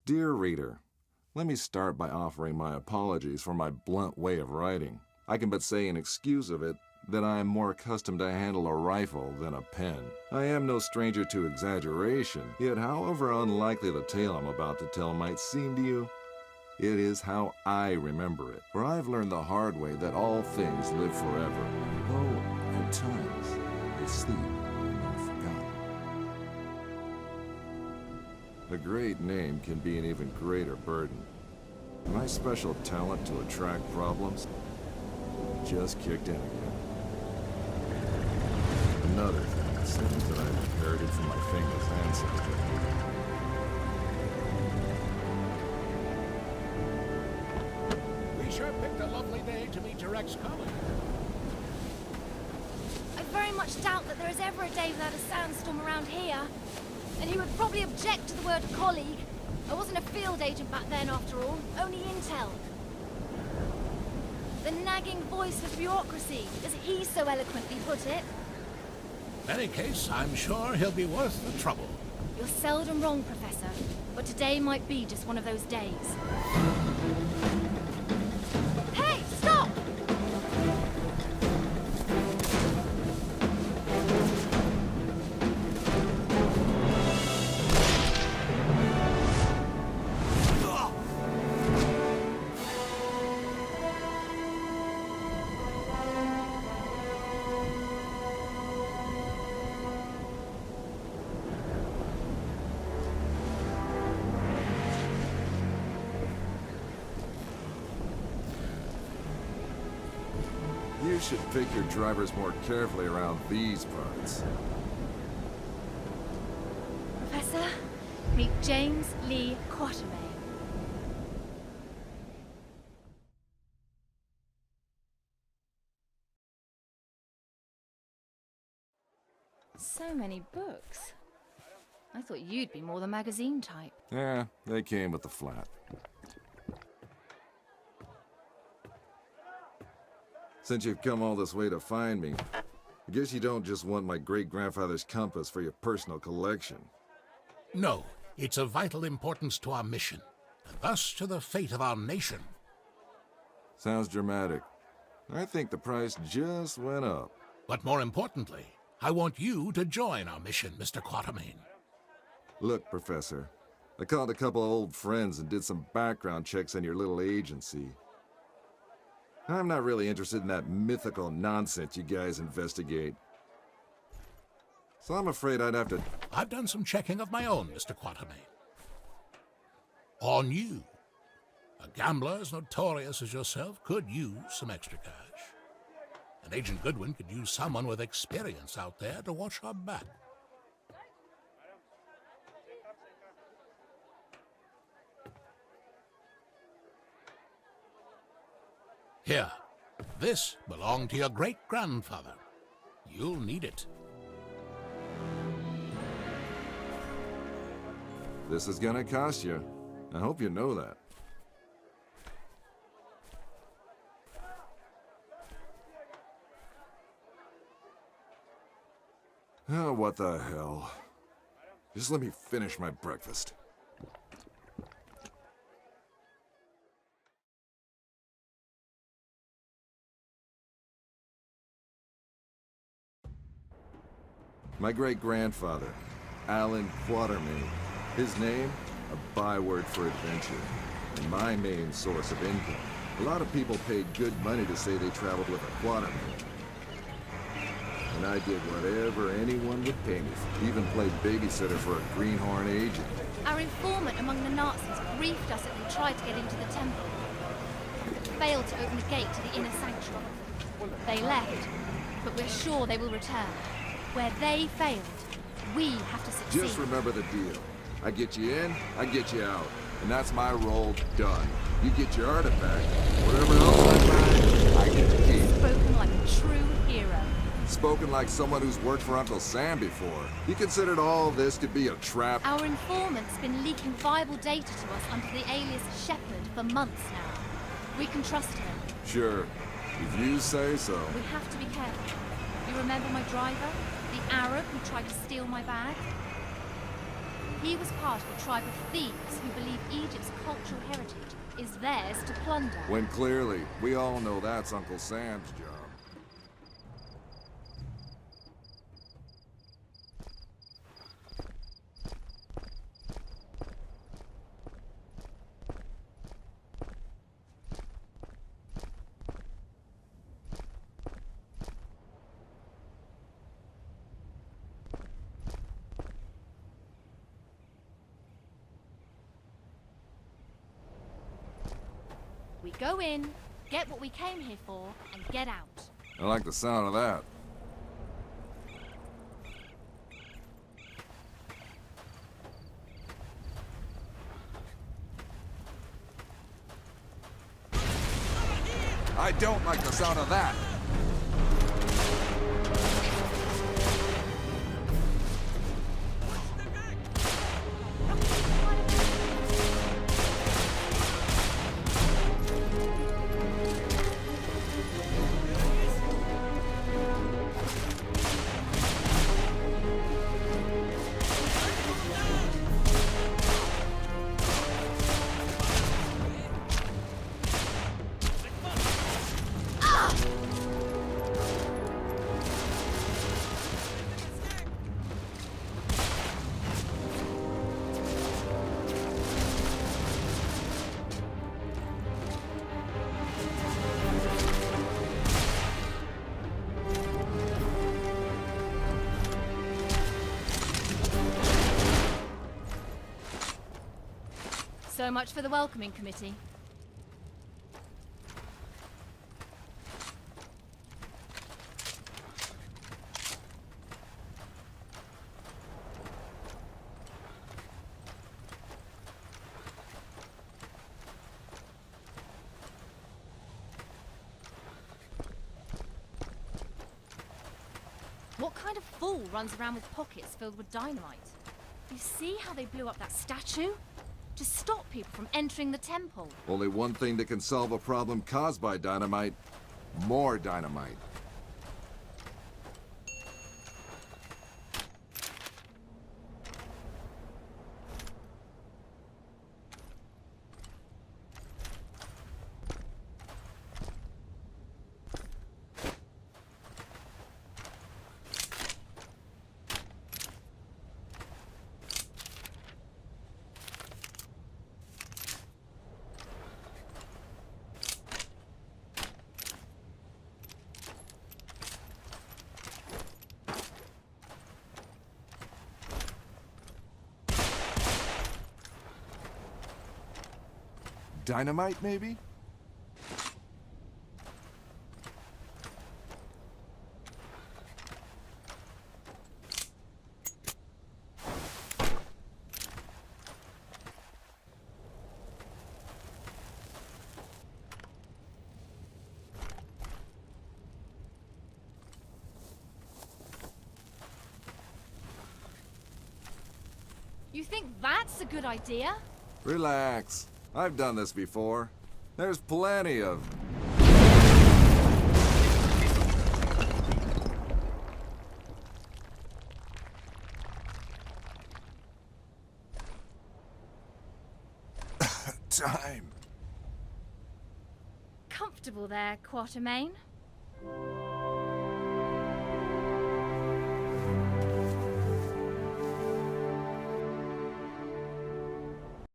Dear reader, let me start by offering my apologies for my blunt way of writing. I can but say in excuse of it that I am more accustomed to handle a rifle than a pen. I am no stranger to exaggeration, yet however unlikely the tale I'm about to tell might seem to you, it is how I remember it. For I've learned the hard way that all things live forever, though at times they sleep and are forgotten. A great name can be an even greater burden. My special talent to attract problems just kicked in again. Another thing, it seems, that I've inherited from my famous ancestor. We sure picked a lovely day to meet your ex-colleague. I very much doubt that there is ever a day without a sandstorm around here. And he would probably object to the word colleague. I wasn't a field agent back then, after all. Only intel. The nagging voice of bureaucracy, as he so eloquently put it. In any case, I'm sure he'll be worth the trouble. You're seldom wrong, Professor. But today might be just one of those days. Hey, stop! You should pick your drivers more carefully around these parts. Professor, meet James Lee Quatermain. So many books. I thought you'd be more the magazine type. Yeah, they came with the flat. Since you've come all this way to find me, I guess you don't just want my great-grandfather's compass for your personal collection. No, it's of vital importance to our mission, and thus to the fate of our nation. Sounds dramatic. I think the price just went up. But more importantly, I want you to join our mission, Mr. Quatermain. Look, Professor, I called a couple of old friends and did some background checks on your little agency. I'm not really interested in that mythical nonsense you guys investigate. So I'm afraid I'd have to... I've done some checking of my own, Mr. Quatermain. On you. A gambler as notorious as yourself could use some extra cash. And Agent Goodwin could use someone with experience out there to watch her back. Here, this belonged to your great-grandfather. You'll need it. This is gonna cost you. I hope you know that. Oh, what the hell. Just let me finish my breakfast. My great-grandfather, Alan Quatermain. His name, a byword for adventure, and my main source of income. A lot of people paid good money to say they traveled with a Quatermain. And I did whatever anyone would pay me for. Even played babysitter for a greenhorn agent. Our informant among the Nazis briefed us that they tried to get into the temple, but failed to open the gate to the inner sanctuary. They left, but we're sure they will return. Where they failed, we have to succeed. Just remember the deal. I get you in, I get you out. And that's my role done. You get your artifact. Whatever else I find, I get to keep. Spoken like a true hero. Spoken like someone who's worked for Uncle Sam before. He considered all this to be a trap. Our informant's been leaking viable data to us under the alias Shepherd for months now. We can trust him. Sure. If you say so. We have to be careful. You remember my driver? The Arab who tried to steal my bag? He was part of a tribe of thieves who believe Egypt's cultural heritage is theirs to plunder. When clearly, we all know that's Uncle Sam's job. We go in, get what we came here for, and get out. I like the sound of that. I don't like the sound of that. So much for the welcoming committee. What kind of fool runs around with pockets filled with dynamite? You see how they blew up that statue? To stop people from entering the temple. Only one thing that can solve a problem caused by dynamite. More dynamite. Dynamite, maybe? You think that's a good idea? Relax. I've done this before. There's plenty of... time. Comfortable there, Quatermain?